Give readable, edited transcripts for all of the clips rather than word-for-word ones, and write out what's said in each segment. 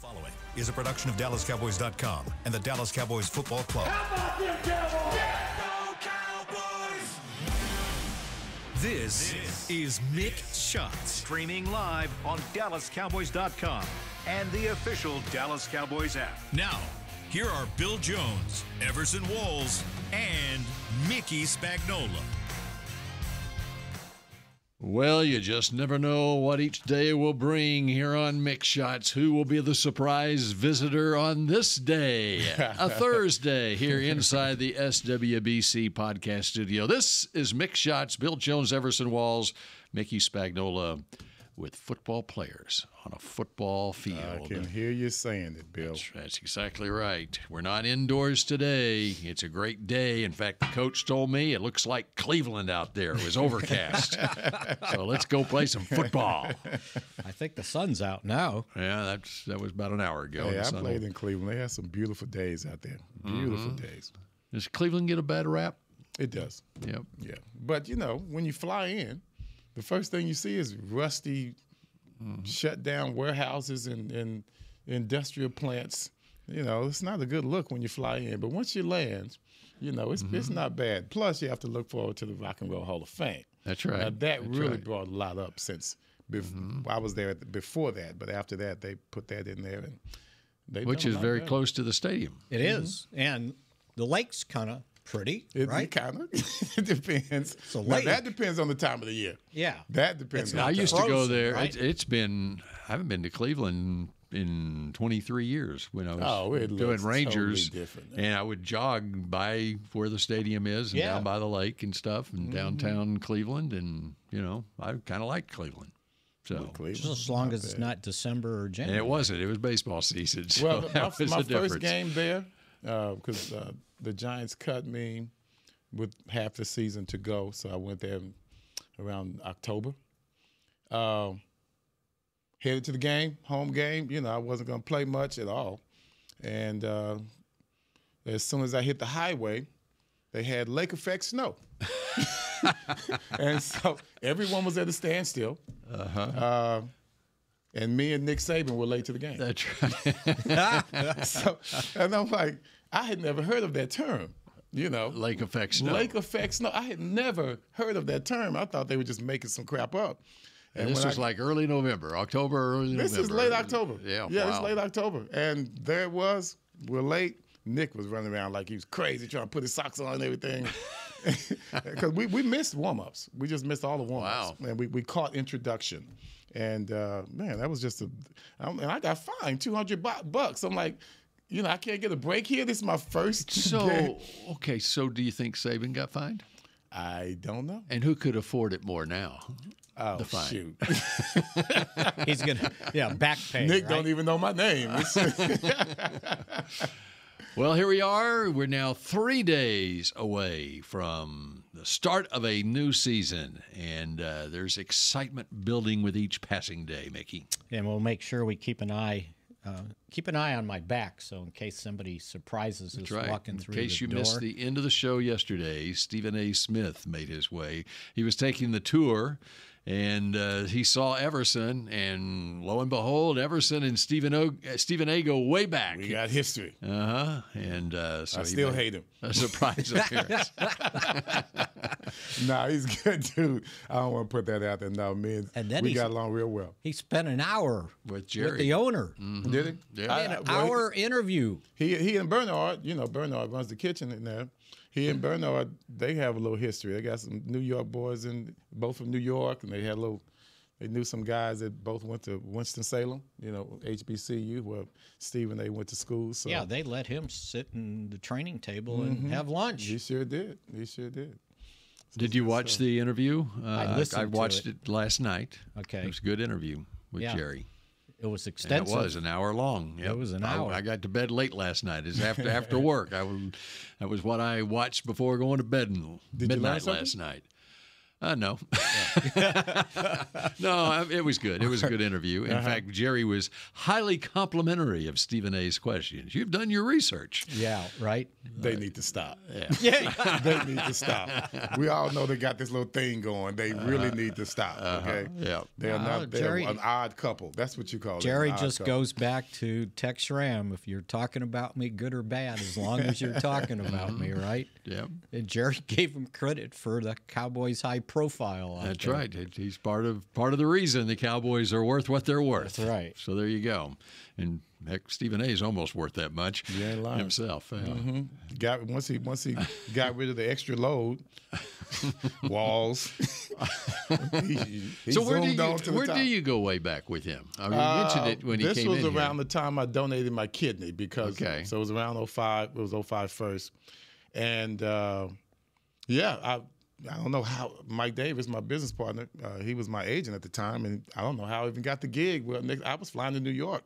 Following is a production of DallasCowboys.com and the Dallas Cowboys Football Club. How about them Cowboys? Yeah, go Cowboys! This is Mick Shots. Streaming live on DallasCowboys.com and the official Dallas Cowboys app. Now, here are Bill Jones, Everson Walls, and Mickey Spagnola. Well, you just never know what each day will bring here on Mick Shots. Who will be the surprise visitor on this day, a Thursday, here inside the SWBC podcast studio. This is Mick Shots, Bill Jones, Everson Walls, Mickey Spagnola with football players on a football field. I can hear you saying it, Bill. That's exactly right. We're not indoors today. It's a great day. In fact, the coach told me it looks like Cleveland out there. It was overcast. So let's go play some football. I think the sun's out now. Yeah, that was about an hour ago. Hey, I played in Cleveland. They had some beautiful days out there. Beautiful days. Does Cleveland get a bad rap? It does. Yep. Yeah. But, you know, when you fly in, the first thing you see is rusty, shut down warehouses and industrial plants. You know, it's not a good look when you fly in. But once you land, you know, it's not bad. Plus, you have to look forward to the Rock and Roll Hall of Fame. That's right. Now, that really brought a lot up since I was there before that. But after that, they put that in there. And which is very close to the stadium. It is. And the lake's kind of pretty, right? It kind of. It depends. So now, that depends on the time of the year. Yeah. That depends. It's on I the used time. to go Frozen, there. right? I haven't been to Cleveland in 23 years when I was it doing looks Rangers. totally different. And I would jog by where the stadium is and down by the lake and stuff and downtown Cleveland. And, you know, I kind of like Cleveland. So Just as long as it's not December or and January. it wasn't. It was baseball season. So Well, that was my the difference. first game there, because the Giants cut me with half the season to go, so I went there around October. Headed to the game, home game. You know, I wasn't going to play much at all. And as soon as I hit the highway, they had lake effect snow. And so everyone was at a standstill. And me and Nick Saban were late to the game. That's right. So, and I'm like, I had never heard of that term. You know, Lake effect snow. Lake effect snow. I had never heard of that term. I thought they were just making some crap up. And this was like early November, October, early November. This is late October. Yeah, it's late October. And there it was. We're late. Nick was running around like he was crazy, trying to put his socks on and everything. Because we missed warm-ups. We just missed all the warm-ups. Wow. And we caught introduction. And, man, that was just and I got fined $200. I'm like, you know, I can't get a break here. This is my first game. Okay, so do you think Saban got fined? I don't know. And who could afford it more now? Oh, the fine. shoot. He's going to, back pay, Nick right? don't even know my name. Well, here we are. We're now 3 days away from the start of a new season, and there's excitement building with each passing day, Mickey. And we'll make sure we keep an eye on my back, so in case somebody surprises us walking through the door. In case you missed the end of the show yesterday, Stephen A. Smith made his way. He was taking the tour, and he saw Everson, and lo and behold, Everson and Stephen A. go way back. We got history. And so I still hate him. A surprise appearance. Nah, he's good, dude. I don't want to put that out there. No, man, we got along real well. He spent an hour with Jerry, with the owner. Mm-hmm. Did he? Yeah. An hour interview. He and Bernard, you know, Bernard runs the kitchen in there. He and Bernard, they have a little history. They got some New York boys, both from New York, and they knew some guys that both went to Winston-Salem, you know, HBCU, where Steve and they went to school. So. Yeah, they let him sit in the training table and have lunch. He sure did. Did you watch the interview? I watched it last night. Okay. It was a good interview with Jerry. It was extensive. And it was an hour long. Yep. It was an hour. I got to bed late last night. It's after work. That was what I watched before going to bed midnight last night. No. No, it was good. It was a good interview. In fact, Jerry was highly complimentary of Stephen A's questions. You've done your research. Yeah, right? They need to stop. Yeah. They need to stop. We all know they got this little thing going. They really need to stop, okay? Yeah. They're Jerry, an odd couple. That's what you call it. Jerry just goes back to Tex Schramm. If you're talking about me, good or bad, as long as you're talking about me, right? Yeah. And Jerry gave him credit for the Cowboys' high profile. That's right. He's part of the reason the Cowboys are worth what they're worth. That's right. So there you go. And heck, Stephen A. is almost worth that much himself. Once he got rid of the extra load, walls. he So where do you go way back with him? I mean, you mentioned it when he came in. This was around the time I donated my kidney because so it was around 05. It was 05 first, and I don't know how Mike Davis, my business partner, he was my agent at the time, and I don't know how I even got the gig. Well, I was flying to New York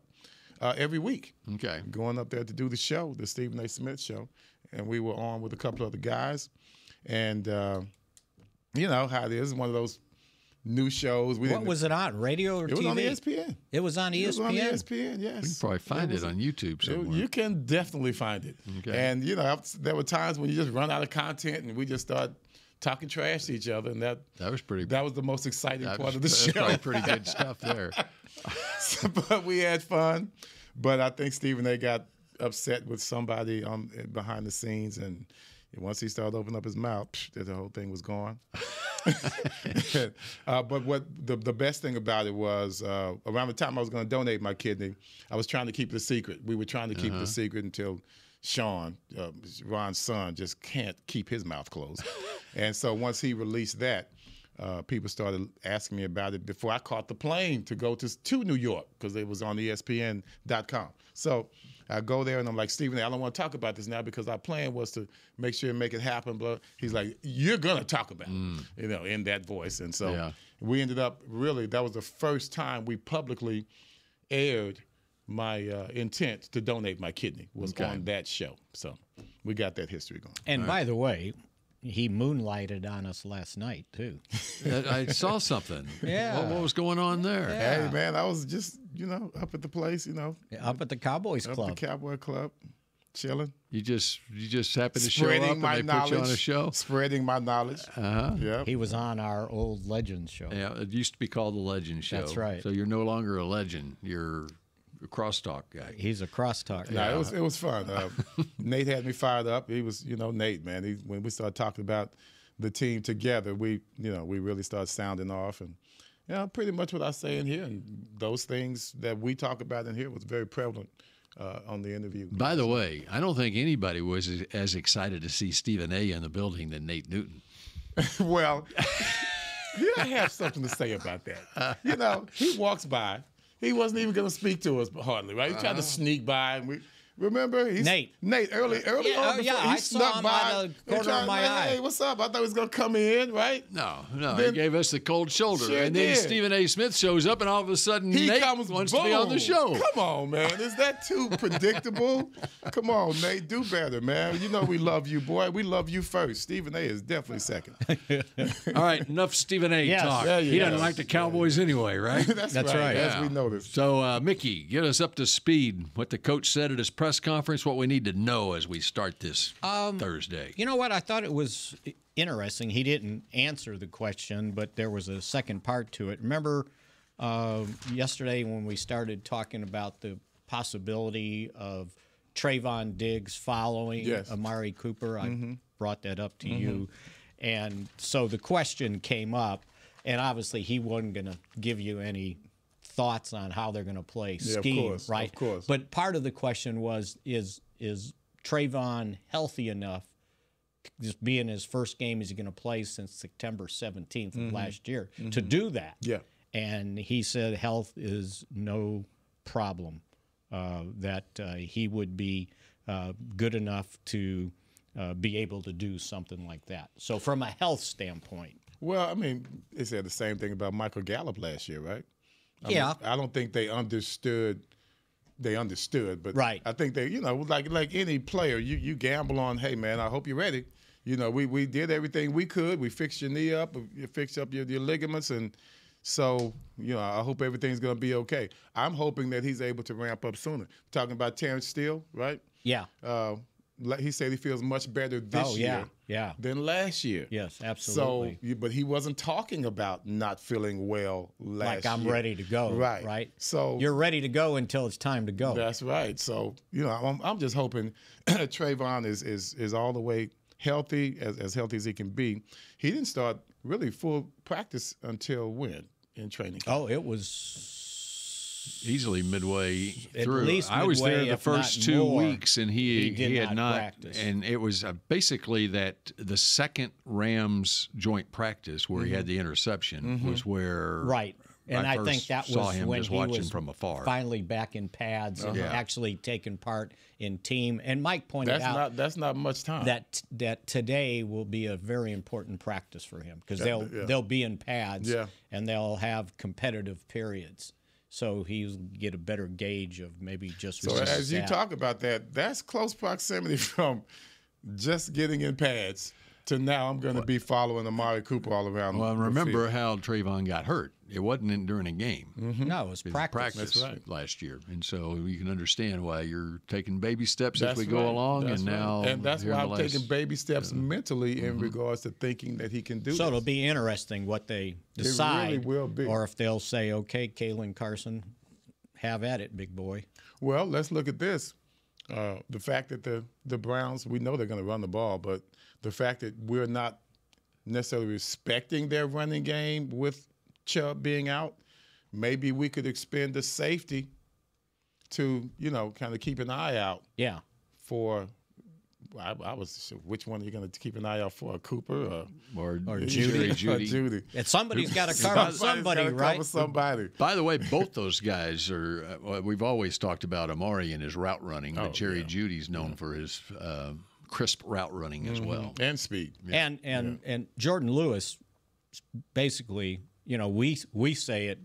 every week. Okay. Going up there to do the show, the Stephen A. Smith show, and we were on with a couple other guys, and you know how it is, one of those new shows. What was it on, radio or TV? It was on ESPN. It was on ESPN? It was on ESPN, yes. You can probably find it on YouTube somewhere. You can definitely find it. Okay. And, you know, there were times when you just run out of content and we just start talking trash to each other, and that was pretty. That was the most exciting part of the show. That's pretty good stuff there. But we had fun. But I think Stephen A. got upset with somebody behind the scenes, and once he started opening up his mouth, the whole thing was gone. But what the best thing about it was around the time I was going to donate my kidney, I was trying to keep it a secret. We were trying to keep it a secret until Sean, Ron's son, just can't keep his mouth closed. And so once he released that, people started asking me about it before I caught the plane to go to New York because it was on ESPN.com. So I go there and I'm like, Stephen, I don't want to talk about this now because our plan was to make sure and make it happen. But he's like, you're going to talk about it, you know, in that voice. And so we ended up that was the first time we publicly aired my intent to donate my kidney was on that show. So we got that history going. And by the way, he moonlighted on us last night, too. I saw something. Yeah. What was going on there? Yeah. Hey, man, I was just, up at the place, Up at the Cowboys Club. Up at the Cowboy Club, chilling. You just happened to show up and they put you on a show? Spreading my knowledge. Yeah. He was on our old Legends show. Yeah, it used to be called the Legends show. That's right. So you're no longer a legend. You're a crosstalk guy. He's a crosstalk guy. Yeah, it was fun. Nate had me fired up. He was, Nate, man. When we started talking about the team together, we really started sounding off, and pretty much what I say in here, and those things that we talk about in here was very prevalent on the interview. By the way, I don't think anybody was as excited to see Stephen A. in the building than Nate Newton. Well, I have something to say about that. He walks by. He wasn't even going to speak to us hardly, right? He tried to sneak by, and remember? Nate early on. I saw him by the corner of my eye. Hey, what's up? I thought he was going to come in, right? No. He gave us the cold shoulder. Sure and then Stephen A. Smith shows up, and all of a sudden Nate wants to be on the show. Come on, man. Is that too predictable? Come on, Nate. Do better, man. You know we love you, boy. We love you first. Stephen A. is definitely second. All right, enough Stephen A. talk. Yeah, he doesn't like the Cowboys anyway, right? That's right. As we noticed. So, Mickey, get us up to speed. What the coach said at his press conference, what we need to know as we start this Thursday. You know what? I thought it was interesting. He didn't answer the question, but there was a second part to it. Remember yesterday when we started talking about the possibility of Trayvon Diggs following Amari Cooper? I brought that up to you. And so the question came up, and obviously he wasn't going to give you any thoughts on how they're going to play scheme, right? Of course. But part of the question was, is Trayvon healthy enough, just being his first game is he going to play since September 17th of last year, to do that? Yeah. And he said health is no problem, that he would be good enough to be able to do something like that. So from a health standpoint. Well, I mean, they said the same thing about Michael Gallup last year, right? I don't think they understood. But right. I think they, like any player, you gamble on, hey, man, I hope you're ready. you know, we did everything we could. We fixed your knee up, you fixed up your ligaments, and so, you know, I hope everything's going to be okay. I'm hoping that he's able to ramp up sooner. Talking about Terrence Steele, right? Yeah. He said he feels much better this year than last year. Yes, absolutely. So, but he wasn't talking about not feeling well last year. Like I'm ready to go, right? So you're ready to go until it's time to go. That's right. So, you know, I'm just hoping Trayvon is all the way healthy, as healthy as he can be. He didn't start really full practice until when in training camp? Oh, it was easily midway through. At least I was midway, there the first 2 weeks, and he had not practice. And it was basically that the second Rams joint practice where he had the interception was where right. And I think that was him when just he watching was from afar. finally back in pads and actually taking part in team. And Mike pointed out that's not much time. That today will be a very important practice for him because they'll be in pads and they'll have competitive periods. So he'll get a better gauge of maybe just. So as you talk about that, that's close proximity from just getting in pads to now I'm going to be following Amari Cooper all around. Well, remember how Trayvon got hurt. It wasn't during a game. No, it was practice. That's right. Last year. And so you can understand why you're taking baby steps as we go along. That's and now and that's why I'm taking baby steps mentally in regards to thinking that he can do So this. it'll be interesting what they decide. It really will be. Or if they'll say, okay, Kalen Carson, have at it, big boy. Well, let's look at this. The fact that the Browns, we know they're going to run the ball, but the fact that we're not necessarily respecting their running game with Chubb being out, maybe we could expend the safety to, you know, kind of keep an eye out. Yeah. For, I was, which one are you going to keep an eye out for? Cooper or Judy? Judy. And somebody's got to cover somebody, right? Cover somebody. By the way, both those guys are. We've always talked about Amari and his route running, but Jerry Judy's known for his crisp route running as well, and speed. Yeah. And Jordan Lewis, basically, you know, we say it.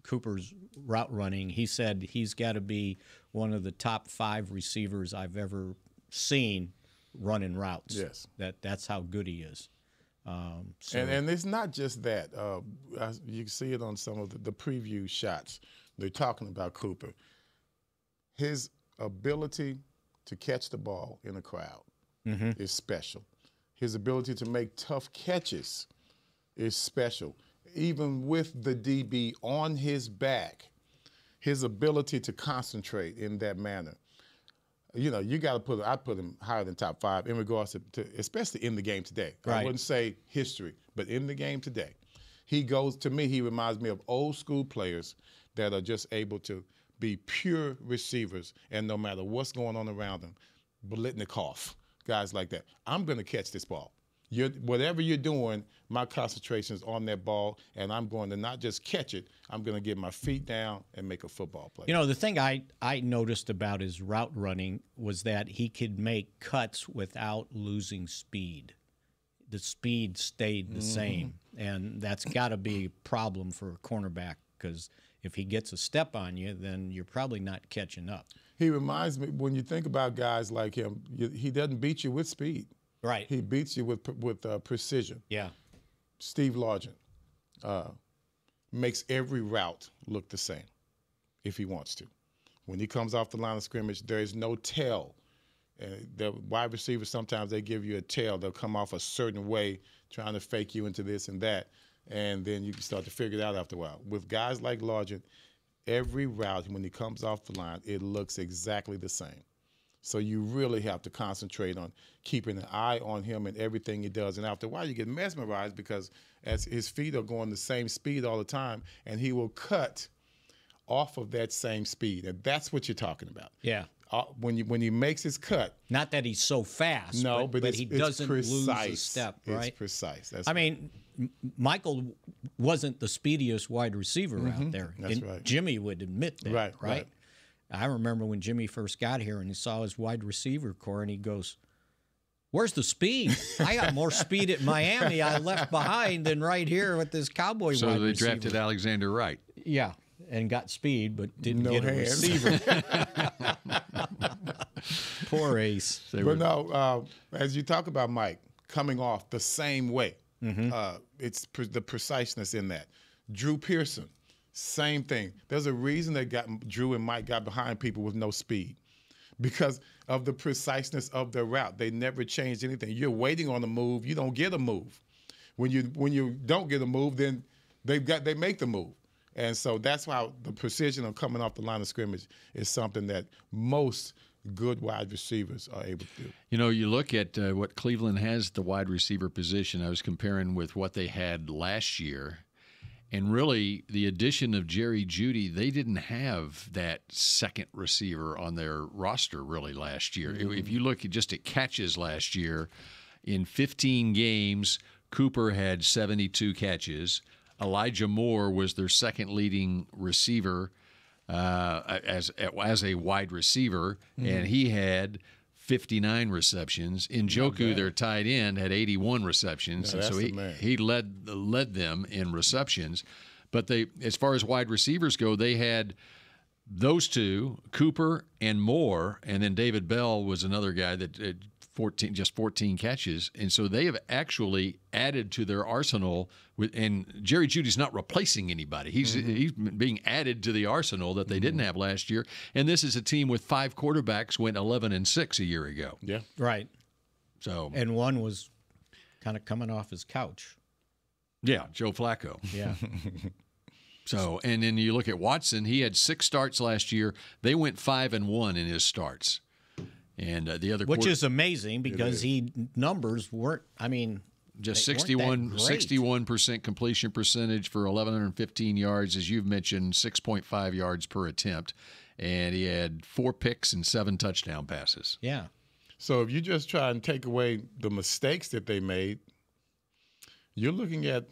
Cooper's route running. He said he's got to be one of the top 5 receivers I've ever seen running routes. Yes, that's how good he is. And it's not just that. You can see it on some of the preview shots. They're talking about Cooper. His ability to catch the ball in a crowd is special. His ability to make tough catches is special. Even with the DB on his back, his ability to concentrate in that manner. You know, you got to I'd put him higher than top 5 in regards to especially in the game today. Right. I wouldn't say history, but in the game today. He reminds me of old school players that are just able to be pure receivers, and no matter what's going on around them, Biletnikoff, guys like that. I'm going to catch this ball. Whatever you're doing, my concentration is on that ball, and I'm going to not just catch it, I'm going to get my feet down and make a football play. You know, the thing I noticed about his route running was that he could make cuts without losing speed. The speed stayed the same, and that's got to be a problem for a cornerback because if he gets a step on you, then you're probably not catching up. He reminds me, when you think about guys like him, he doesn't beat you with speed. Right. He beats you with precision. Yeah. Steve Largent makes every route look the same if he wants to. When he comes off the line of scrimmage, there is no tell. The wide receivers, sometimes they give you a tell. They'll come off a certain way, trying to fake you into this and that, and then you can start to figure it out after a while. With guys like Largent, every route, when he comes off the line, it looks exactly the same. So you really have to concentrate on keeping an eye on him and everything he does. And after a while, you get mesmerized because as his feet are going the same speed all the time, and he will cut off of that same speed. And that's what you're talking about. Yeah. When he makes his cut. Not that he's so fast, but he doesn't lose a step, right? It's precise. I mean, Michael wasn't the speediest wide receiver out there. That's right. Jimmy would admit that, right? I remember when Jimmy first got here and he saw his wide receiver core and he goes, "Where's the speed? I got more speed at Miami I left behind than right here with this Cowboy wide receiver." So they drafted Alexander Wright. Yeah, and got speed but didn't get a hands. receiver. Poor Ace. But no, as you talk about Mike, coming off the same way. It's the preciseness in that. Drew Pearson, same thing. There's a reason Drew and Mike got behind people with no speed, because of the preciseness of their route. They never changed anything. You're waiting on a move, you don't get a move. When you don't get a move, then they make the move. And so that's why the precision of coming off the line of scrimmage is something that most good wide receivers are able to do. You know, you look at what Cleveland has at the wide receiver position. I was comparing with what they had last year. And really, the addition of Jerry Jeudy, they didn't have that second receiver on their roster really last year. If you look just at catches last year, in 15 games, Cooper had 72 catches. Elijah Moore was their second leading receiver as a wide receiver, and he had 59 receptions. Njoku, their tight end, had 81 receptions, and so he led them in receptions. But as far as wide receivers go, they had those two, Cooper and Moore, and then David Bell was another guy that 14 catches, and so they have actually added to their arsenal. And Jerry Jeudy's not replacing anybody; he's being added to the arsenal that they didn't have last year. And this is a team with 5 quarterbacks, went 11-6 a year ago. Yeah, right. So and one was kind of coming off his couch. Yeah, Joe Flacco. Yeah. So, and then you look at Watson; he had 6 starts last year. They went 5-1 in his starts. And the other, which is amazing because numbers weren't. I mean, just 61% completion percentage for 1,115 yards, as you've mentioned, 6.5 yards per attempt, and he had 4 picks and 7 touchdown passes. Yeah. So if you just try and take away the mistakes that they made, you're looking at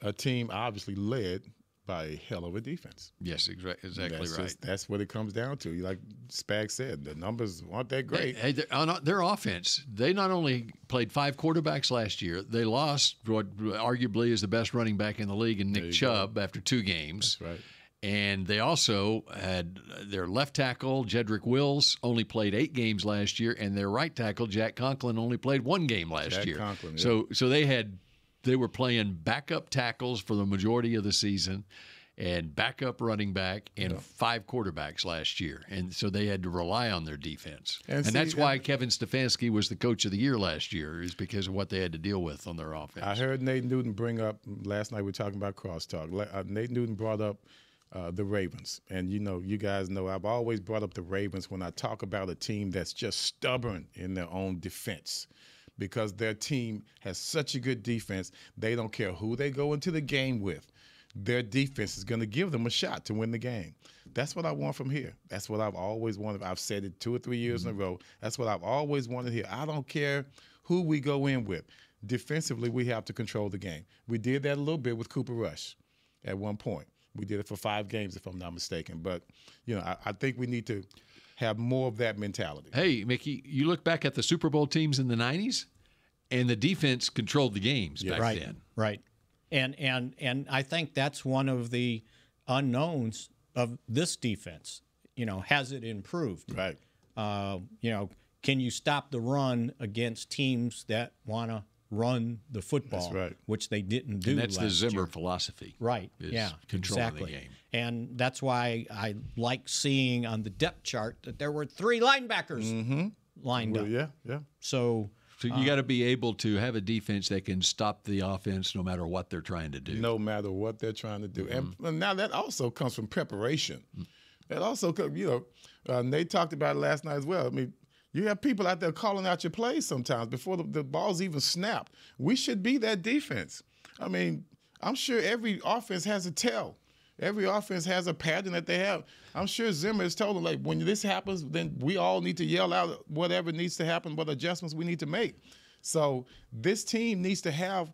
a team obviously led by a hell of a defense. Yes, exactly right. That's what it comes down to. Like Spag said, the numbers aren't that great. Their offense, they not only played 5 quarterbacks last year, they lost what arguably is the best running back in the league in Nick Chubb after 2 games. That's right. And they also had their left tackle, Jedrick Wills, only played 8 games last year, and their right tackle, Jack Conklin, only played 1 game last year. Conklin, yeah. So they were playing backup tackles for the majority of the season and backup running back and 5 quarterbacks last year. And so they had to rely on their defense. And that's why Kevin Stefanski was the coach of the year last year, is because of what they had to deal with on their offense. I heard Nate Newton bring up, last night we were talking about crosstalk. Nate Newton brought up the Ravens. And, you guys know I've always brought up the Ravens when I talk about a team that's just stubborn in their own defense. Because their team has such a good defense, they don't care who they go into the game with. Their defense is going to give them a shot to win the game. That's what I want from here. That's what I've always wanted. I've said it 2 or 3 years in a row. That's what I've always wanted here. I don't care who we go in with. Defensively, we have to control the game. We did that a little bit with Cooper Rush at one point. We did it for 5 games, if I'm not mistaken. But, I think we need to have more of that mentality. Hey, Mickey, you look back at the Super Bowl teams in the 90s, and the defense controlled the games back then. Right. And I think that's one of the unknowns of this defense. Has it improved? Right. Can you stop the run against teams that want to run the football? That's right. Which they didn't do. And that's the Zimmer year. Philosophy. Right. Controlling the game. And that's why I like seeing on the depth chart that there were 3 linebackers lined up. Yeah. So you got to be able to have a defense that can stop the offense no matter what they're trying to do. No matter what they're trying to do. And now that also comes from preparation. That also comes, Nate talked about it last night as well. I mean, you have people out there calling out your plays sometimes before the ball's even snapped. We should be that defense. I mean, I'm sure every offense has a tell. Every offense has a pattern that they have. I'm sure Zimmer has told them, like, when this happens, then we all need to yell out whatever needs to happen, what adjustments we need to make. So this team needs to have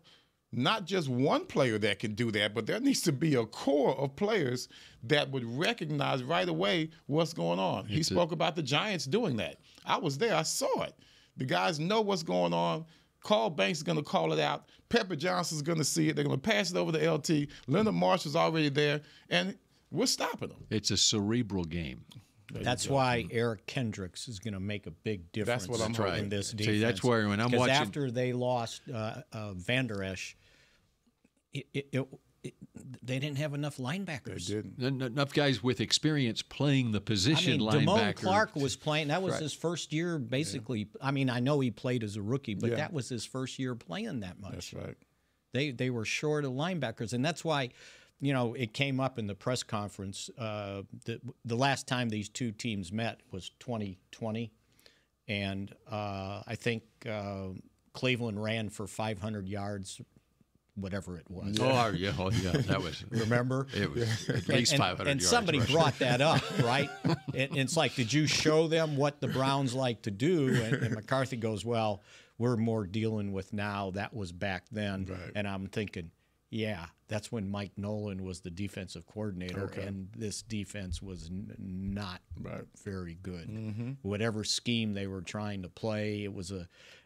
not just one player that can do that, but there needs to be a core of players that would recognize right away what's going on. He spoke about the Giants doing that. I was there. I saw it. The guys know what's going on. Carl Banks is going to call it out. Pepper Johnson's going to see it. They're going to pass it over to LT. Leonard Marshall's already there, and we're stopping them. It's a cerebral game. That's why Eric Kendricks is going to make a big difference what I'm in this defense. See, that's where when I'm watching. Because after they lost Van Der Esch, they didn't have enough linebackers. They didn't. Enough guys with experience playing the position linebacker. Damone Clark was playing. That was his first year, basically. Yeah. I mean, I know he played as a rookie, but that was his first year playing that much. That's right. They were short of linebackers, and that's why, it came up in the press conference. The last time these two teams met was 2020, and I think Cleveland ran for 500 yards. Whatever it was. Oh, yeah, that was. Remember? It was at least 500 yards. And somebody brought that up, right? And it's like, did you show them what the Browns like to do? And McCarthy goes, well, we're more dealing with now. That was back then. Right. And I'm thinking, yeah, that's when Mike Nolan was the defensive coordinator, and this defense was not very good. Mm-hmm. Whatever scheme they were trying to play, it was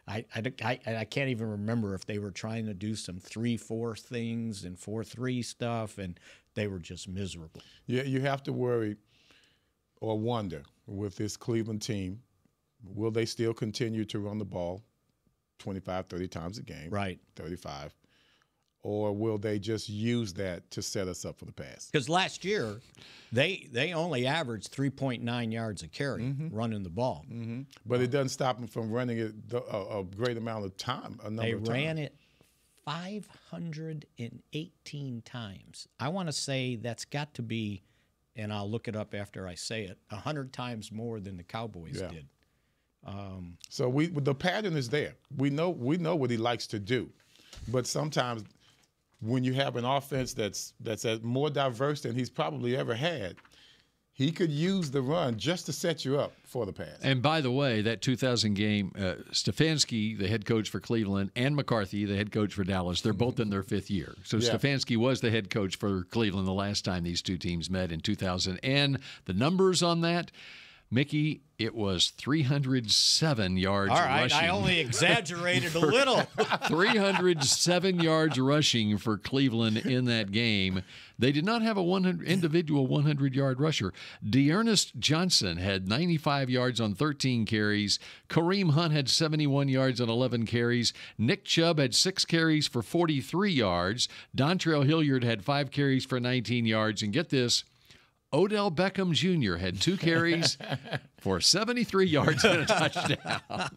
I can't even remember if they were trying to do some 3-4 things and 4-3 stuff, and they were just miserable. Yeah, you have to worry or wonder with this Cleveland team, will they still continue to run the ball 25, 30 times a game? Right. 35. Or will they just use that to set us up for the pass? Because last year, they only averaged 3.9 yards a carry running the ball. Mm-hmm. But it doesn't stop them from running it a great amount of time. They ran it 518 times. I want to say that's got to be, and I'll look it up after I say it, 100 times more than the Cowboys did. So the pattern is there. We know what he likes to do, but sometimes when you have an offense that's more diverse than he's probably ever had, he could use the run just to set you up for the pass. And by the way, that 2000 game, Stefanski, the head coach for Cleveland, and McCarthy, the head coach for Dallas, they're both in their 5th year. So Stefanski was the head coach for Cleveland the last time these two teams met in 2000. And the numbers on that, Mickey, it was 307 yards rushing. All right, I only exaggerated a little. 307 yards rushing for Cleveland in that game. They did not have a individual 100-yard rusher. Dearness Johnson had 95 yards on 13 carries. Kareem Hunt had 71 yards on 11 carries. Nick Chubb had 6 carries for 43 yards. Dontrell Hilliard had 5 carries for 19 yards. And get this, Odell Beckham Jr. had 2 carries for 73 yards and a touchdown.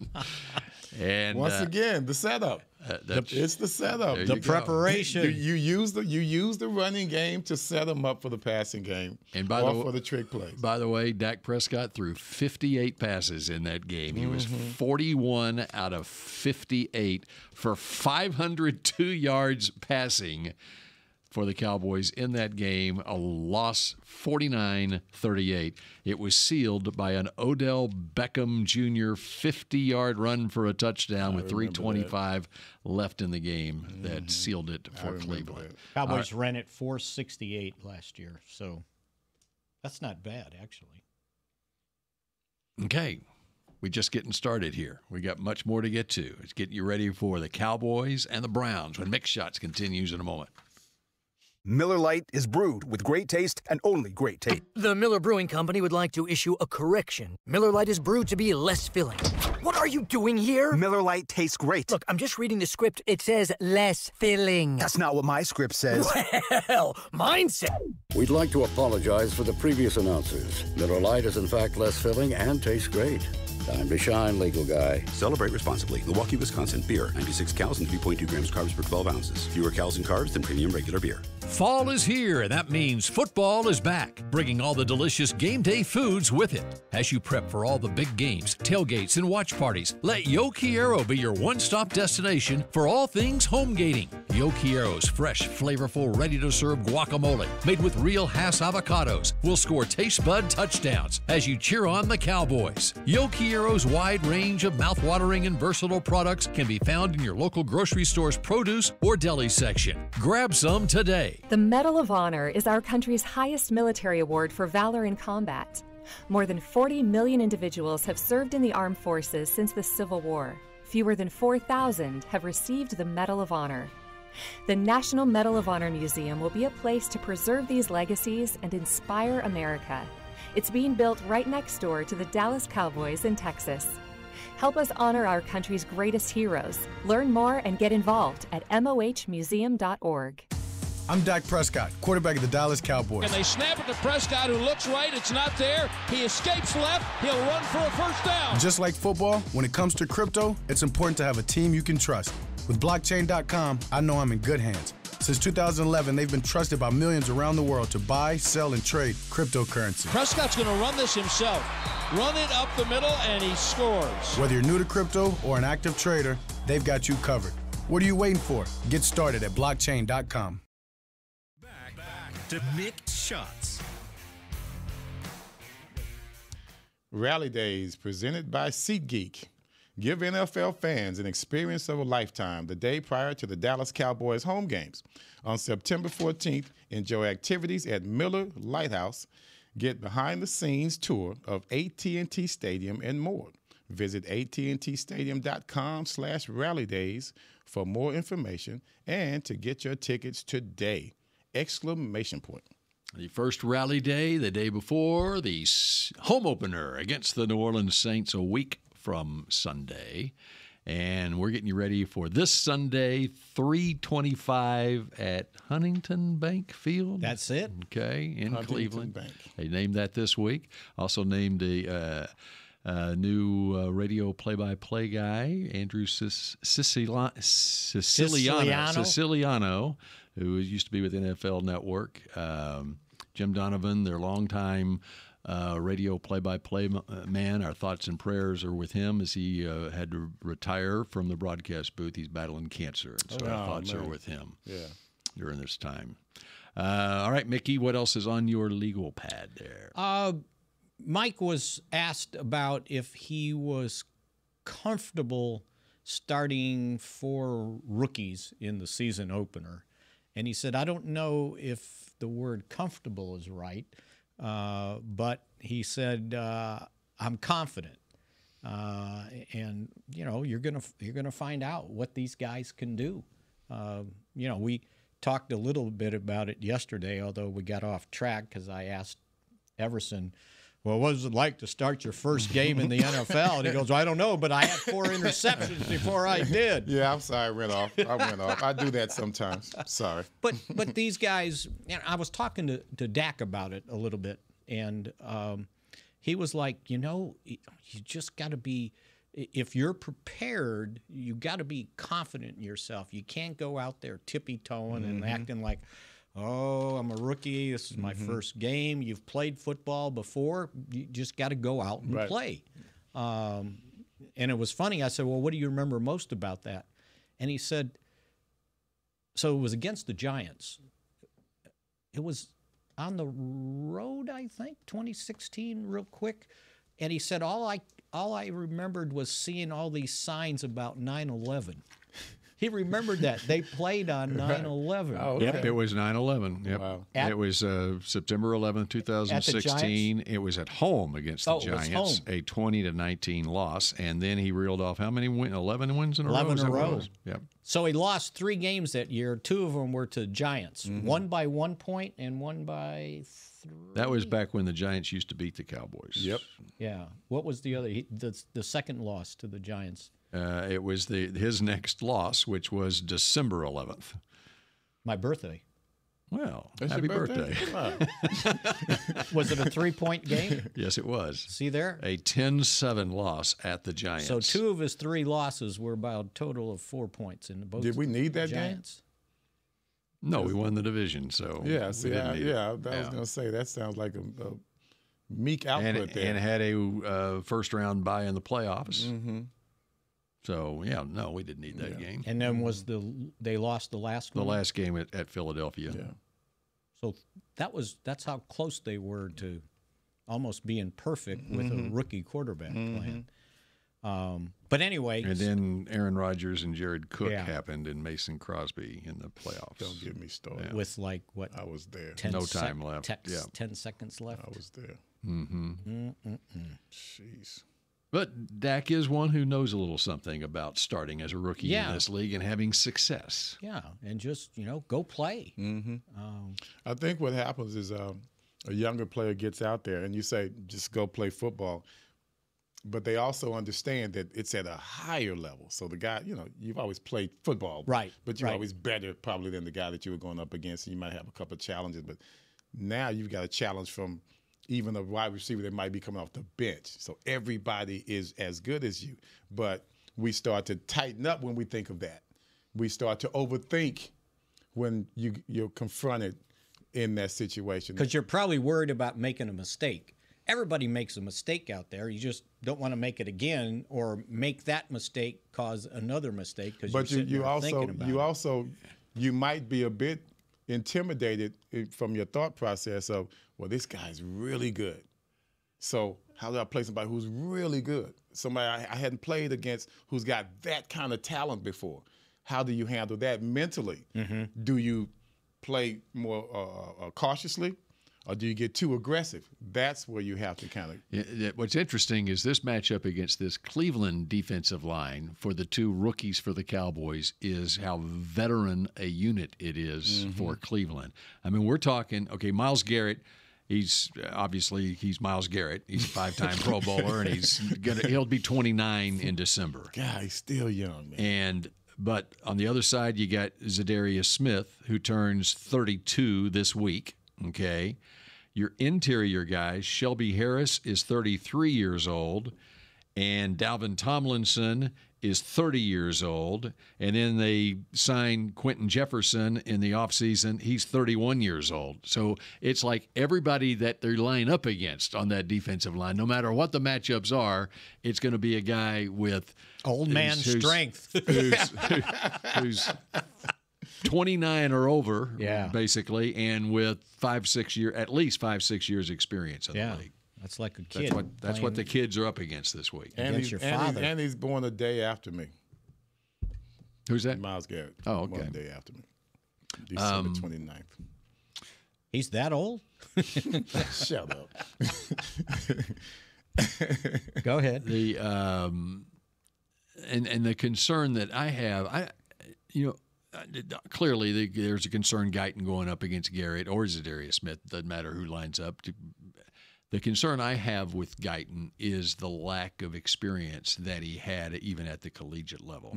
And once again, the setup. It's the setup. The preparation. You use the running game to set them up for the passing game, and for the trick plays. By the way, Dak Prescott threw 58 passes in that game. He was 41 out of 58 for 502 yards passing for the Cowboys in that game, a loss 49-38. It was sealed by an Odell Beckham Jr. 50-yard run for a touchdown with 3:25 left in the game that sealed it for Cleveland. Cowboys ran it 468 last year, so that's not bad, actually. Okay. We're just getting started here. We got much more to get to. It's getting you ready for the Cowboys and the Browns when Mix Shots continues in a moment. Miller Lite is brewed with great taste and only great taste. The Miller Brewing Company would like to issue a correction. Miller Lite is brewed to be less filling. What are you doing here? Miller Lite tastes great. Look, I'm just reading the script. It says less filling. That's not what my script says. Well, mine says... We'd like to apologize for the previous announcers. Miller Lite is in fact less filling and tastes great. Time to shine, legal guy. Celebrate responsibly. Milwaukee, Wisconsin. Beer. 96 calories and 3.2 grams carbs per 12 ounces. Fewer calories and carbs than premium regular beer. Fall is here, and that means football is back, bringing all the delicious game day foods with it. As you prep for all the big games, tailgates, and watch parties, let Yo Quiero be your one-stop destination for all things home gating. Yo Quiero's fresh, flavorful, ready-to-serve guacamole, made with real Hass avocados, will score taste bud touchdowns as you cheer on the Cowboys. Yo Quiero's wide range of mouth-watering and versatile products can be found in your local grocery store's produce or deli section. Grab some today. The Medal of Honor is our country's highest military award for valor in combat. More than 40 million individuals have served in the armed forces since the Civil War. Fewer than 4,000 have received the Medal of Honor. The National Medal of Honor Museum will be a place to preserve these legacies and inspire America. It's being built right next door to the Dallas Cowboys in Texas. Help us honor our country's greatest heroes. Learn more and get involved at mohmuseum.org. I'm Dak Prescott, quarterback of the Dallas Cowboys. And they snap it to Prescott, who looks right. It's not there. He escapes left. He'll run for a first down. Just like football, when it comes to crypto, it's important to have a team you can trust. With blockchain.com, I know I'm in good hands. Since 2011, they've been trusted by millions around the world to buy, sell, and trade cryptocurrency. Prescott's going to run this himself. Run it up the middle, and he scores. Whether you're new to crypto or an active trader, they've got you covered. What are you waiting for? Get started at blockchain.com. Back to Mick Shots. Rally Days presented by SeatGeek. Give NFL fans an experience of a lifetime the day prior to the Dallas Cowboys home games. On September 14th, enjoy activities at Miller Lighthouse, get behind-the-scenes tour of AT&T Stadium, and more. Visit attstadium.com/rallydays for more information and to get your tickets today! Exclamation point. The first rally day, the day before, the home opener against the New Orleans Saints a week from Sunday. And we're getting you ready for this Sunday, 3:25 at Huntington Bank Field. That's it. Okay, in Huntington Cleveland. Bank. They named that this week. Also named a new radio play-by-play guy, Andrew Siciliano, who used to be with NFL Network. Jim Donovan, their longtime radio play-by-play man. Our thoughts and prayers are with him as he had to retire from the broadcast booth. He's battling cancer, and so our thoughts are with him during this time. All right, Mickey, what else is on your legal pad there? Mike was asked about if he was comfortable starting 4 rookies in the season opener. And he said, I don't know if the word comfortable is right, but he said, I'm confident. And, you know, you're gonna find out what these guys can do. You know, we talked a little bit about it yesterday, although we got off track because I asked Everson, well, what was it like to start your first game in the NFL? And he goes, well, I don't know, but I had 4 interceptions before I did. Yeah, I'm sorry, I went off. I do that sometimes. Sorry. But these guys, you know, I was talking to Dak about it a little bit, and he was like, you know, you just got to be, if you're prepared, you got to be confident in yourself. You can't go out there tippy-toeing and acting like, oh, I'm a rookie. This is my first game. You've played football before. You just got to go out and play. And it was funny. I said, well, what do you remember most about that? And he said, so it was against the Giants. It was on the road, I think, 2016, real quick. And he said, all I remembered was seeing all these signs about 9/11. He remembered that. They played on 9/11. Oh, okay. Yep, it was 9/11. Yep. Wow. It was September 11th, 2016. It was at home against the Giants, a 20-19 loss. And then he reeled off how many wins? 11 wins in a row? 11 in a row. Yep. So he lost 3 games that year. 2 of them were to Giants. One by 1 point and one by 3. That was back when the Giants used to beat the Cowboys. Yep. Yeah. What was the other? The second loss to the Giants. It was his next loss, which was December 11th. My birthday. Well, That's happy your birthday. Was it a 3-point game? Yes, it was. See there? A 10-7 loss at the Giants. So 2 of his 3 losses were about a total of 4 points in both. Did we need that Giants. No, we won the division, so Yeah, see, we didn't need it. I was going to say, that sounds like a meek output there. And had a first-round bye in the playoffs. So, yeah, no, we didn't need that game. And then they lost the last one? The last game at Philadelphia. Yeah. So that's how close they were to almost being perfect with a rookie quarterback playing. But anyway. And then Aaron Rodgers and Jared Cook happened and Mason Crosby in the playoffs. Don't get me started. Yeah. With like, what? I was there. 10 No time left. 10 seconds left. I was there. Jeez. But Dak is one who knows a little something about starting as a rookie in this league and having success. Yeah, and just, go play. I think what happens is a younger player gets out there and you say, just go play football, but they also understand that it's at a higher level. So the guy, you know, you've always played football, right? But you're always better probably than the guy that you were going up against. And you might have a couple of challenges, but now you've got a challenge from even a wide receiver that might be coming off the bench. So everybody is as good as you. But we start to tighten up when we think of that. We start to overthink when you're confronted in that situation. Because you're probably worried about making a mistake. Everybody makes a mistake out there. You just don't want to make it again or make that mistake cause another mistake because you might be a bit intimidated from your thought process of, well, this guy's really good. So how do I play somebody who's really good? Somebody I hadn't played against who's got that kind of talent before. How do you handle that mentally? Mm-hmm. Do you play more cautiously? Or do you get too aggressive? That's where you have to kind of. What's interesting is this matchup against this Cleveland defensive line for the two rookies for the Cowboys is how veteran a unit it is for Cleveland. I mean, we're talking, okay, Myles Garrett. He's Myles Garrett. He's a 5-time Pro Bowler, and he'll be 29 in December. God, he's still young, man. But on the other side, you got Zadarius Smith, who turns 32 this week. Okay, your interior guys, Shelby Harris is 33 years old, and Dalvin Tomlinson is 30 years old. And then they signed Quentin Jefferson in the offseason. He's 31 years old. So it's like everybody that they line up against on that defensive line, no matter what the matchups are, it's going to be a guy with old man strength. who's 29 or over, basically, and with at least 5-6 years experience in the league. That's like a kid. That's what the kids are up against this week. And against your father. And he's born a day after me. Who's that? Myles Garrett. Oh, okay. Born a day after me. December 29th. He's that old? Shut up. Go ahead. The and the concern that I have, clearly there's a concern Guyton going up against Garrett or Zadarius Smith. Doesn't matter who lines up. The concern I have with Guyton is the lack of experience that he had even at the collegiate level.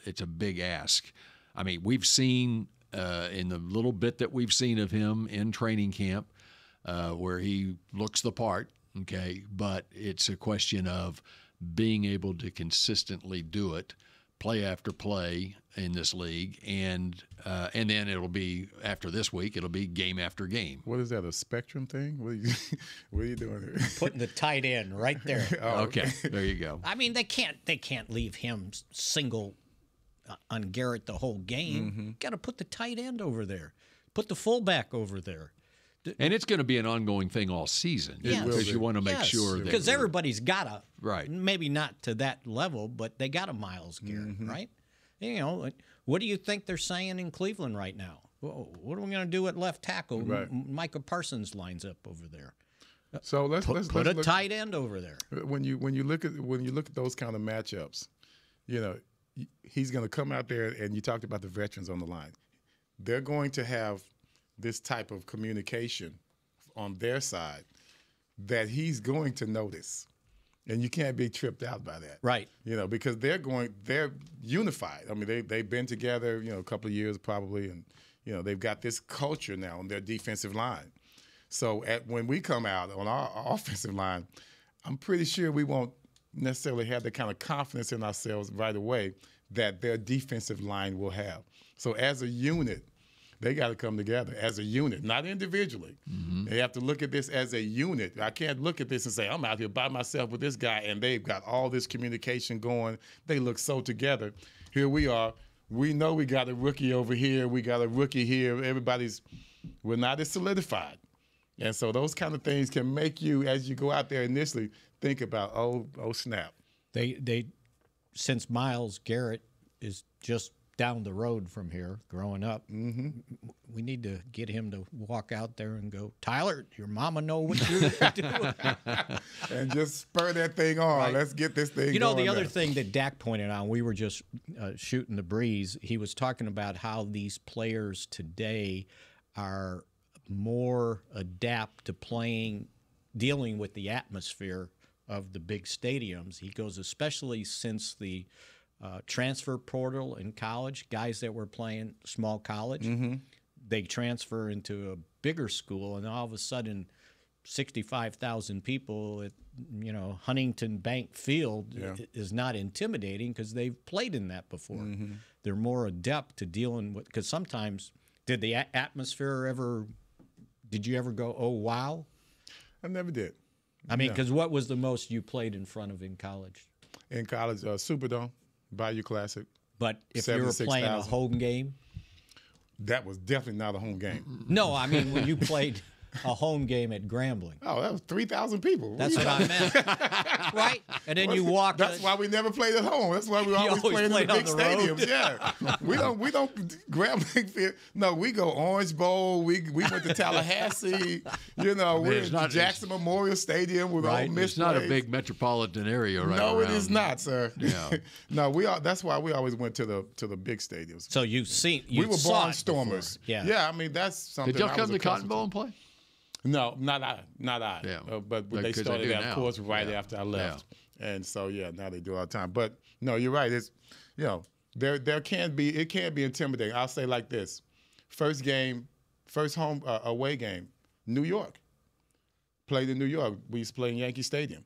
It's a big ask. I mean, we've seen in the little bit that we've seen of him in training camp where he looks the part, okay, but it's a question of being able to consistently do it, play after play in this league, and then it'll be, after this week, it'll be game after game. What is that, a spectrum thing? What are you doing here? Putting the tight end right there. Okay, there you go. I mean, they can't leave him single on Garrett the whole game. Got to put the tight end over there. Put the fullback over there. And it's going to be an ongoing thing all season because you want to make sure that because everybody's got a right. Maybe not to that level, but they got a Myles Garrett, right? You know, what do you think they're saying in Cleveland right now? What are we going to do at left tackle? Right. Micah Parsons lines up over there. So let's put a tight end over there. When you look at those kind of matchups, you know, he's going to come out there, and you talked about the veterans on the line. They're going to have this type of communication on their side that he's going to notice. And you can't be tripped out by that. Right. You know, because they're unified. I mean, they've been together, you know, a couple of years probably, and, you know, they've got this culture now on their defensive line. So when we come out on our offensive line, I'm pretty sure we won't necessarily have the kind of confidence in ourselves right away that their defensive line will have. So as a unit, they got to come together as a unit, not individually. They have to look at this as a unit. I can't look at this and say, I'm out here by myself with this guy, and they've got all this communication going. They look so together. Here we are. We know we got a rookie over here. We got a rookie here. We're not as solidified. And so those kind of things can make you, as you go out there initially, think about, oh snap. They since Myles Garrett is just down the road from here, growing up, we need to get him to walk out there and go, Tyler, your mama know what you're doing. And just spur that thing on. Right. Let's get this thing going. You know, the other thing that Dak pointed out, we were just shooting the breeze, he was talking about how these players today are more adept to dealing with the atmosphere of the big stadiums. He goes, especially since the transfer portal in college, guys that were playing small college, they transfer into a bigger school, and all of a sudden 65,000 people at Huntington Bank Field is not intimidating because they've played in that before. They're more adept to dealing with, because sometimes, did the atmosphere ever, did you ever go, oh, wow? I never did. I mean, because what was the most you played in front of in college? In college, Superdome, Bayou Classic. But if you were playing a home game? That was definitely not a home game. No, I mean, when you played a home game at Grambling. Oh, that was 3,000 people. That's what I meant. Right? And then you walk. That's why we never played at home. That's why we always played in the big stadiums. Yeah. we don't Grambling Field. No, we go Orange Bowl. We went to Tallahassee. We're in Jackson Memorial Stadium with Ole Miss. It's not a big metropolitan area, right? No, it is not, sir. Yeah. No, that's why we always went to the big stadiums. So we were barnstormers. Yeah. Yeah, I mean that's something. Did y'all come to Cotton Bowl and play? No, not I. Yeah. But they started that, of course, right after I left. Yeah. And so, now they do it all the time. But, no, you're right. It's, it can be intimidating. I'll say like this. First home away game, New York. Played in New York. We used to play in Yankee Stadium.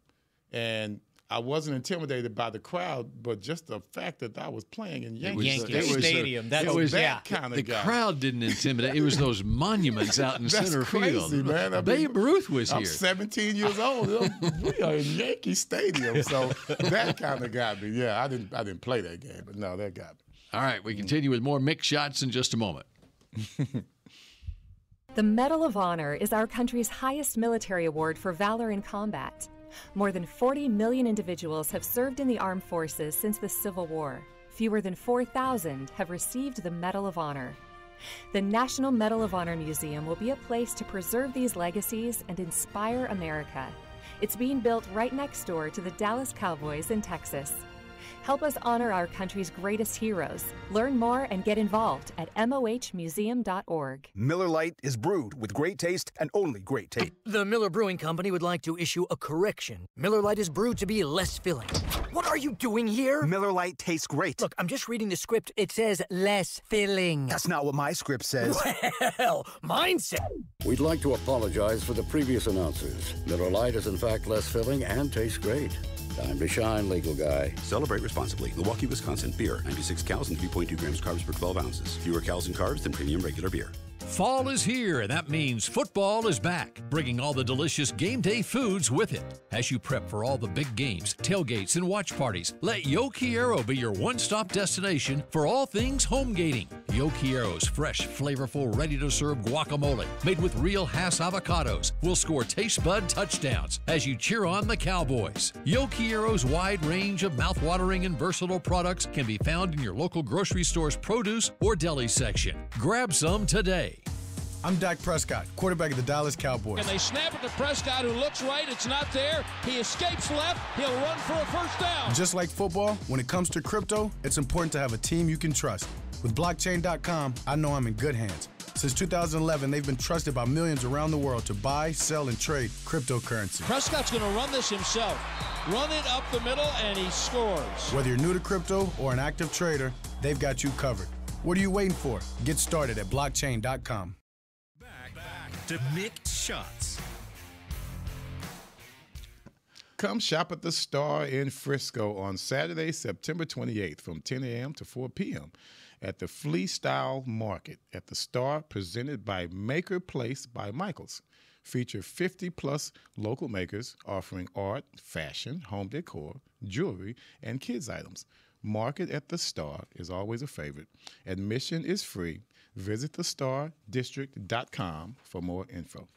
And I wasn't intimidated by the crowd, but just the fact that I was playing in Yankee Stadium. That was that kind of the guy. The crowd didn't intimidate. It was those monuments out in center field. Man. I mean, Babe Ruth was here. I'm 17 years old. We are in Yankee Stadium, so that kind of got me. Yeah, I didn't play that game, but no, that got me. All right, we continue with more Mick shots in just a moment. The Medal of Honor is our country's highest military award for valor in combat. More than 40 million individuals have served in the armed forces since the Civil War. Fewer than 4,000 have received the Medal of Honor. The National Medal of Honor Museum will be a place to preserve these legacies and inspire America. It's being built right next door to the Dallas Cowboys in Texas. Help us honor our country's greatest heroes. Learn more and get involved at mohmuseum.org. Miller Lite is brewed with great taste and only great taste. The Miller Brewing Company would like to issue a correction. Miller Lite is brewed to be less filling. What are you doing here? Miller Lite tastes great. Look, I'm just reading the script. It says less filling. That's not what my script says. Well, mine says. We'd like to apologize for the previous announcers. Miller Lite is in fact less filling and tastes great. Time to shine, legal guy. Celebrate responsibly. Milwaukee, Wisconsin. Beer. 96 calories and 3.2 grams carbs per 12 ounces. Fewer calories and carbs than premium regular beer. Fall is here, and that means football is back, bringing all the delicious game day foods with it. As you prep for all the big games, tailgates, and watch parties, let Yo Quiero be your one-stop destination for all things home gating. Yo Quiero's fresh, flavorful, ready-to-serve guacamole, made with real Hass avocados, will score taste bud touchdowns as you cheer on the Cowboys. Yo Quiero's wide range of mouth-watering and versatile products can be found in your local grocery store's produce or deli section. Grab some today. I'm Dak Prescott, quarterback of the Dallas Cowboys. And they snap it to Prescott, who looks right. It's not there. He escapes left. He'll run for a first down. Just like football, when it comes to crypto, it's important to have a team you can trust. With blockchain.com, I know I'm in good hands. Since 2011, they've been trusted by millions around the world to buy, sell, and trade cryptocurrency. Prescott's going to run this himself. Run it up the middle, and he scores. Whether you're new to crypto or an active trader, they've got you covered. What are you waiting for? Get started at blockchain.com. Back to Mick Shots. Come shop at the Star in Frisco on Saturday, September 28th from 10 a.m. to 4 p.m. at the Flea Style Market at the Star, presented by Maker Place by Michaels. Feature 50-plus local makers offering art, fashion, home decor, jewelry, and kids' items. Market at the Star is always a favorite. Admission is free. Visit thestardistrict.com for more info.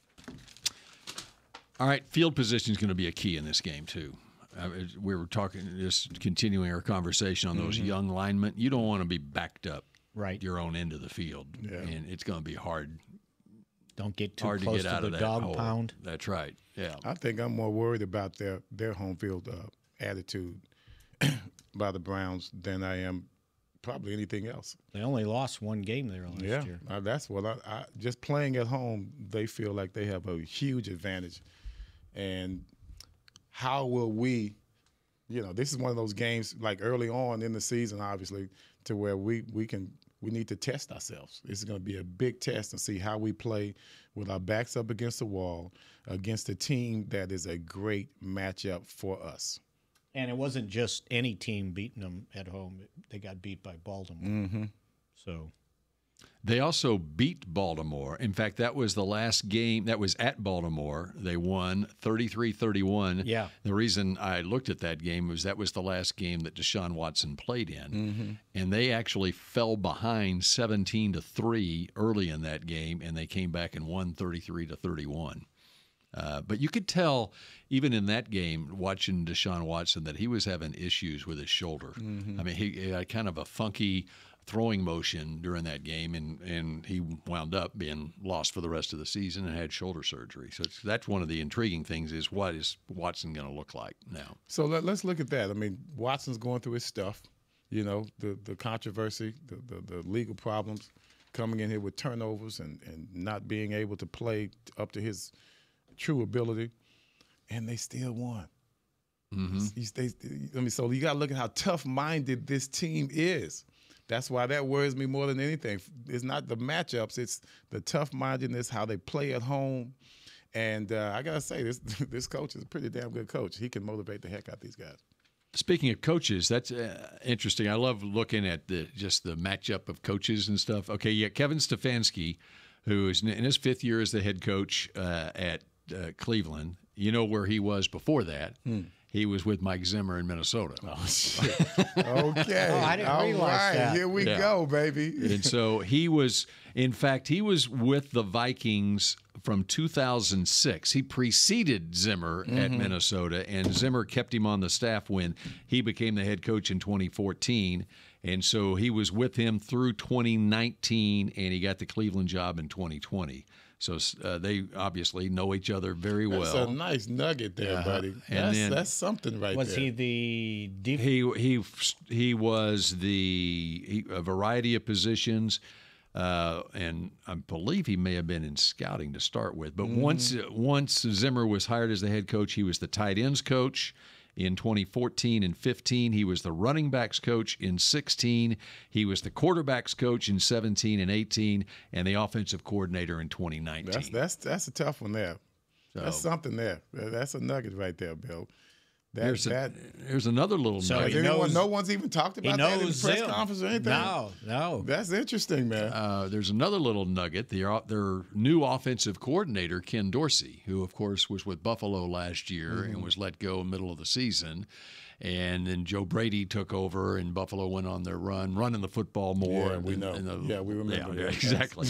All right, field position is going to be a key in this game, too. We were talking, just continuing our conversation on those young linemen. You don't want to be backed up your own end of the field, and it's going to be hard. Don't get too close to the dog pound. That's right, yeah. I think I'm more worried about their home field attitude by the Browns than I am probably anything else. They only lost one game there last year. That's what I just playing at home, they feel like they have a huge advantage. And how will we, this is one of those games like early on in the season, obviously, to where we need to test ourselves. This is going to be a big test and see how we play with our backs up against the wall against a team that is a great matchup for us. And it wasn't just any team beating them at home. They got beat by Baltimore. Mm-hmm. So they also beat Baltimore. In fact, that was the last game. That was at Baltimore. They won 33-31. Yeah. The reason I looked at that game was that was the last game that Deshaun Watson played in. Mm-hmm. And they actually fell behind 17-3 early in that game, and they came back and won 33-31. But you could tell, even in that game, watching Deshaun Watson, that he was having issues with his shoulder. Mm-hmm. I mean, he had kind of a funky throwing motion during that game, and he wound up being lost for the rest of the season and had shoulder surgery. So that's one of the intriguing things is what is Watson going to look like now? So let's look at that. I mean, Watson's going through his stuff, the controversy, the legal problems, coming in here with turnovers and not being able to play up to his true ability, and they still won. Mm-hmm. So you got to look at how tough-minded this team is. That's why that worries me more than anything. It's not the matchups; it's the tough-mindedness, how they play at home. And I gotta say, this coach is a pretty damn good coach. He can motivate the heck out of these guys. Speaking of coaches, that's interesting. I love looking at just the matchup of coaches and stuff. Okay, yeah, Kevin Stefanski, who is in his 5th year as the head coach at Cleveland. You know where he was before that. He was with Mike Zimmer in Minnesota. Oh, shit. Okay. I didn't realize that. Here we go, baby. And so he was with the Vikings from 2006. He preceded Zimmer at Minnesota, and Zimmer kept him on the staff when he became the head coach in 2014. And so he was with him through 2019, and he got the Cleveland job in 2020. So they obviously know each other very well. That's a nice nugget there, buddy. That's something right there. Was he the he was a variety of positions, and I believe he may have been in scouting to start with. But once Zimmer was hired as the head coach, he was the tight ends coach. In 2014 and 15, he was the running backs coach. In 16, he was the quarterbacks coach in 17 and 18, and the offensive coordinator in 2019. That's a tough one there. So, that's something there. That's a nugget right there, Bill. There's another little nugget. No one's even talked about that in the press conference or anything? No. That's interesting, man. There's another little nugget. Their new offensive coordinator, Ken Dorsey, who, of course, was with Buffalo last year and was let go in the middle of the season. And then Joe Brady took over, and Buffalo went on their running the football more. Yeah, we know. We remember. Yeah, exactly.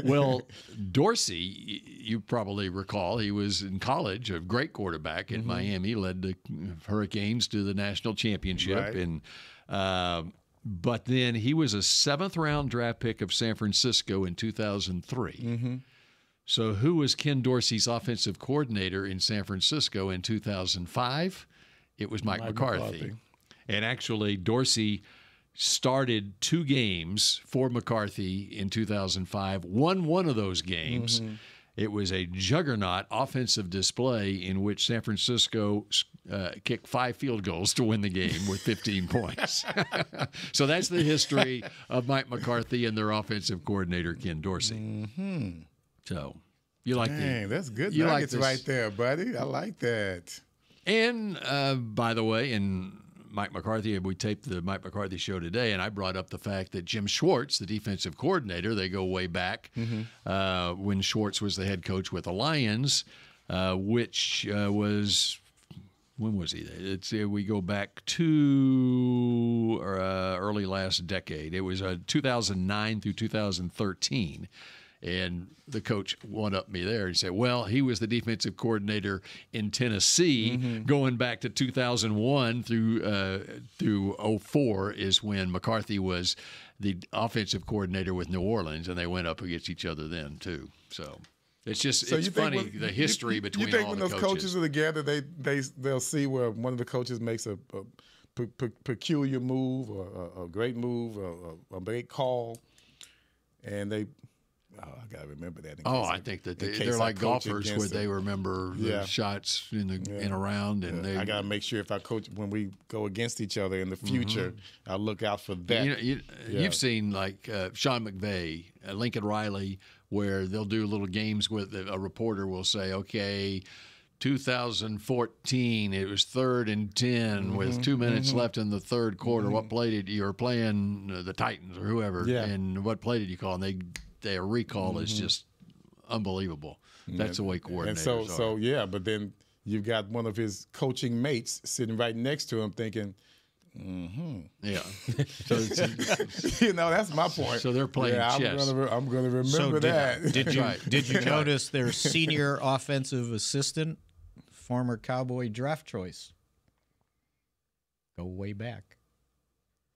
Well, Dorsey, you probably recall, he was in college, a great quarterback at Miami, led the Hurricanes to the national championship. Right. And but then he was a 7th-round draft pick of San Francisco in 2003. So who was Ken Dorsey's offensive coordinator in San Francisco in 2005? It was Mike McCarthy. And actually, Dorsey started 2 games for McCarthy in 2005, won one of those games. It was a juggernaut offensive display in which San Francisco kicked 5 field goals to win the game with 15 points. So that's the history of Mike McCarthy and their offensive coordinator, Ken Dorsey. So you like that's good you nuggets like right there, buddy. I like that. And by the way, in Mike McCarthy, we taped the Mike McCarthy show today, and I brought up the fact that Jim Schwartz, the defensive coordinator, they go way back when Schwartz was the head coach with the Lions, which was, when was he? We go back to early last decade. It was 2009 through 2013. And the coach one-upped me there and said, well, he was the defensive coordinator in Tennessee going back to 2001 through 04 is when McCarthy was the offensive coordinator with New Orleans, and they went up against each other then too. So it's just it's funny, the history between all the coaches. You think when those coaches are together, they'll see where one of the coaches makes a peculiar move, or a great move, a great call, and they. Oh, I gotta remember that. I think that they're like golfers where they remember the shots in a round, and I gotta make sure if I coach when we go against each other in the future, I'll look out for that. You've seen like Sean McVay, Lincoln Riley, where they'll do little games with a reporter will say, okay, 2014, it was 3rd and 10 with 2 minutes left in the third quarter. What play did you were playing the Titans or whoever, and what play did you call? And their recall is just unbelievable. That's the way coordinators are. So but then you've got one of his coaching mates sitting right next to him thinking, yeah. So that's my point. So they're playing chess. I'm going to remember that. Did you notice their senior offensive assistant, former Cowboy draft choice? Go way back.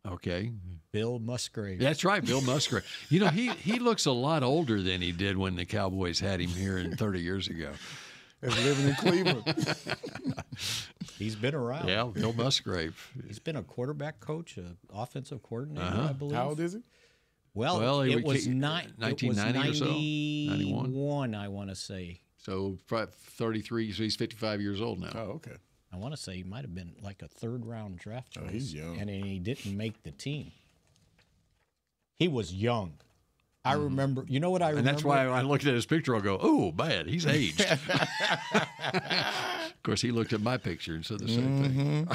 Okay. Bill Musgrave. That's right, Bill Musgrave. He looks a lot older than he did when the Cowboys had him here 30 years ago. He's living in Cleveland. He's been around. Yeah, Bill Musgrave. He's been a quarterback coach, an offensive coordinator, I believe. How old is he? Well, it was 1990 or so? 91, I want to say. So 33, so he's 55 years old now. Oh, okay. I want to say he might have been like a third-round draft choice. Oh, he's young. And he didn't make the team. He was young. I remember, you know what I remember? And that's why I looked at his picture, I'll go, oh, man, he's aged. Of course, he looked at my picture and said the same thing.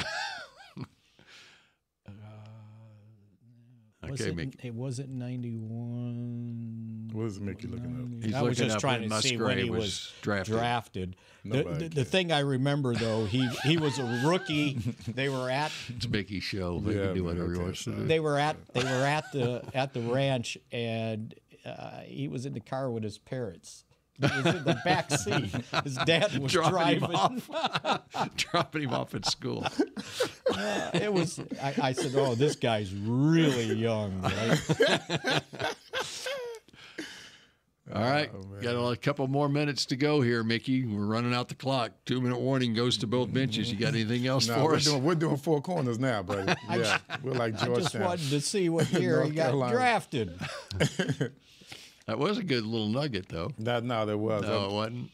Okay, Mick. It wasn't 91. What does Mickey looking up? I was just trying to see when he was drafted. The thing I remember, though, he was a rookie. They were at it's Mickey's show. They can do whatever he wants to do. They were at the ranch, and he was in the car with his parents. He was in the back seat. His dad was driving. Dropping him off at school. It was. I said, "Oh, this guy's really young." Right? All right, got a couple more minutes to go here, Mickey. We're running out the clock. 2-minute warning goes to both benches. You got anything else for us? We're doing four corners now, buddy. Yeah, we're like Georgetown. I just wanted to see what year he got drafted. That was a good little nugget, though. No, there was. No, it wasn't.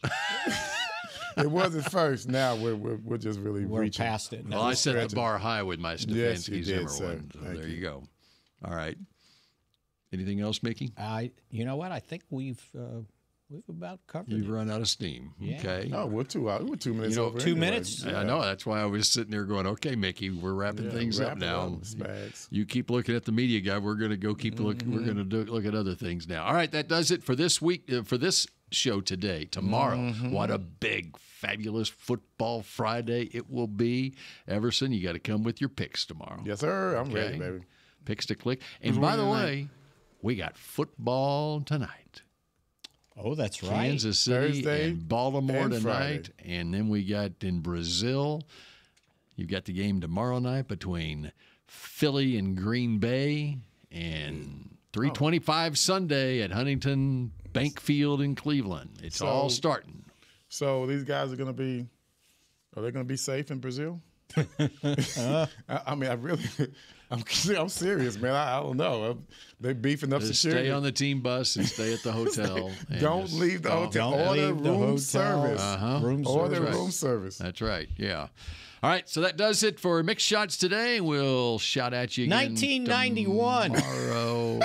It wasn't first. Now we're just really reaching past it. Well, I set the bar high with my Stefanski Zimmer one. So there you go. All right. Anything else, Mickey? You know what? I think we've about covered You've it. run out of steam. Yeah. Okay. Oh, we're 2 hours. We're 2 minutes over. 2 minutes? Yeah. I know. That's why I was sitting there going, okay, Mickey, we're wrapping things up now. You keep looking at the media guy. We're going to go keep looking. We're going to look at other things now. All right. That does it for this week, for this show today. Tomorrow, what a big, fabulous football Friday it will be. Everson, you got to come with your picks tomorrow. Yes, sir. I'm ready, baby. Picks to click. And by the way, we got football tonight. Oh, that's right. Kansas City Thursday and Baltimore and tonight. Friday. And then we got in Brazil. You've got the game tomorrow night between Philly and Green Bay. And 3:25 Sunday at Huntington Bank Field in Cleveland. It's all starting. So these guys are going to be safe in Brazil? I mean, I'm serious, man. I don't know. They're beefing up security. Stay on the team bus and stay at the hotel. Don't leave the hotel. Order room service. Room service. That's right. Yeah. All right. So that does it for Mixed Shots today. We'll shout at you again 1991. Tomorrow.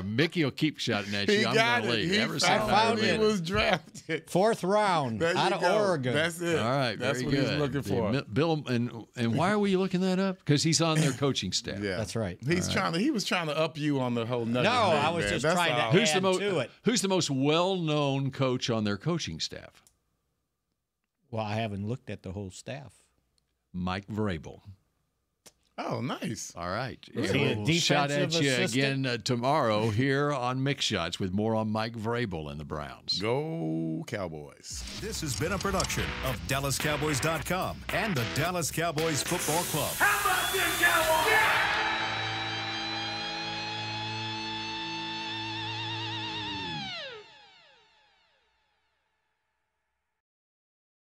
Mickey will keep shouting at you. I'm going to leave. I found it. He was drafted. 4th round out of Oregon. That's it. All right. That's very what good. he's looking for. Bill, and why are we looking that up? Because he's on their coaching staff. Yeah. That's right. He was trying to up you on the whole nugget. No, I was just trying to add to it. Who's the most well-known coach on their coaching staff? Well, I haven't looked at the whole staff. Mike Vrabel. Oh, nice. All right. We'll shout at you again tomorrow here on Mix Shots with more on Mike Vrabel and the Browns. Go Cowboys. This has been a production of DallasCowboys.com and the Dallas Cowboys Football Club. How about this, Cowboys?